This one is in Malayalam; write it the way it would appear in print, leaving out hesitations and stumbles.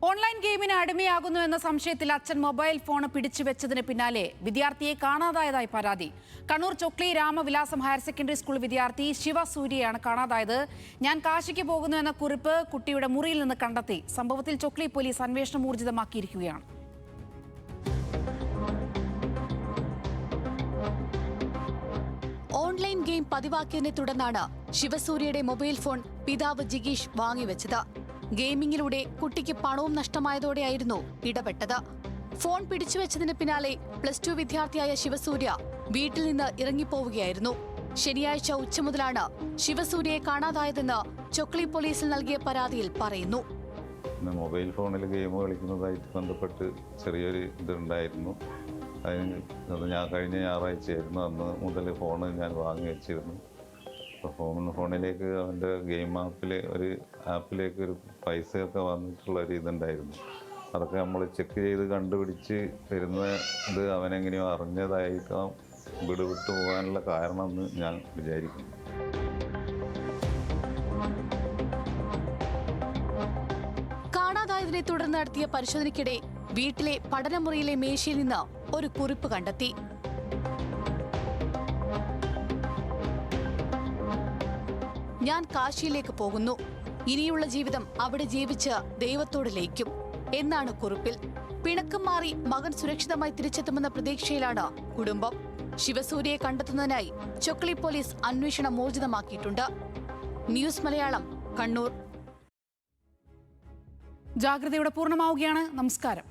ഓൺലൈൻ ഗെയിമിന് അടിമയാകുന്നു എന്ന സംശയത്തിൽ അച്ഛൻ മൊബൈൽ ഫോൺ പിടിച്ചുവെച്ചതിന് പിന്നാലെ വിദ്യാർത്ഥിയെ കാണാതായതായി പരാതി. Kannur Chokli Ramavilasam higher secondary school വിദ്യാർത്ഥി ശിവസൂര്യയാണ് കാണാതായത്. ഞാൻ കാശിക്ക് പോകുന്നു എന്ന കുറിപ്പ് കുട്ടിയുടെ മുറിയിൽ നിന്ന് കണ്ടെത്തി. സംഭവത്തിൽ ചൊക്ലി പോലീസ് അന്വേഷണം ഊർജിതമാക്കിയിരിക്കുകയാണ്. ഓൺലൈൻ ഗെയിം പതിവാക്കിയതിനെ തുടർന്നാണ് ശിവസൂര്യയുടെ മൊബൈൽ ഫോൺ പിതാവ് ജിഗീഷ് വാങ്ങിവെച്ചത്. ഗെയിമിംഗിലൂടെ കുട്ടിക്ക് പണവും നഷ്ടമായതോടെയായിരുന്നു ഇടപെട്ടത്. ഫോൺ പിടിച്ചുവെച്ചതിന് പിന്നാലെ +2 വിദ്യാർത്ഥിയായ ശിവസൂര്യ വീട്ടിൽ നിന്ന് ഇറങ്ങിപ്പോവുകയായിരുന്നു. ശനിയാഴ്ച ഉച്ച മുതലാണ് ശിവസൂര്യയെ കാണാതായതെന്ന് ചൊക്ലി പോലീസിൽ നൽകിയ പരാതിയിൽ പറയുന്നു. മൊബൈൽ ഫോണിൽ ഗെയിം കളിക്കുന്നതായിട്ട് ബന്ധപ്പെട്ട് ചെറിയൊരു ഇതുണ്ടായിരുന്നു. ഞാൻ കഴിഞ്ഞ ഞായറാഴ്ചയായിരുന്നു, അന്ന് മുതൽ ഫോണ് ഞാൻ വാങ്ങി വെച്ചിരുന്നു. അപ്പോൾ ഫോണിലേക്ക് അവൻ്റെ ഗെയിം ആപ്പിലേക്ക് ഒരു പൈസയൊക്കെ വന്നിട്ടുള്ളൊരു ഇതുണ്ടായിരുന്നു. അതൊക്കെ നമ്മൾ ചെക്ക് ചെയ്ത് കണ്ടുപിടിച്ച് വരുന്ന ഇത് അവനെങ്ങനെയോ അറിഞ്ഞതായിരിക്കാം വിട്ടു പോകാനുള്ള കാരണമെന്ന് ഞാൻ വിചാരിക്കുന്നു. കാണാതായതിനെ തുടർന്ന് നടത്തിയ പരിശോധനയ്ക്കിടെ വീട്ടിലെ പഠനമുറിയിലെ മേശയിൽ നിന്ന് ഒരു കുറിപ്പ് കണ്ടെത്തി. ഞാൻ കാശിയിലേക്ക് പോകുന്നു. ഇനിയുള്ള ജീവിതം അവിടെ ജീവിച്ച് ദൈവത്തോട് ലയിക്കും എന്നാണ് കുറിപ്പിൽ. പിണക്കം മാറി മകൻ സുരക്ഷിതമായി തിരിച്ചെത്തുമെന്ന പ്രതീക്ഷയിലാണ് കുടുംബം. ശിവസൂര്യയെ കണ്ടെത്തുന്നതിനായി ചൊക്ലി പോലീസ് അന്വേഷണം ഊർജിതമാക്കിയിട്ടുണ്ട്. ന്യൂസ് മലയാളം, കണ്ണൂർ. ജാഗ്രതയോടെ പൂർണ്ണമാവുകയാണ്. നമസ്കാരം.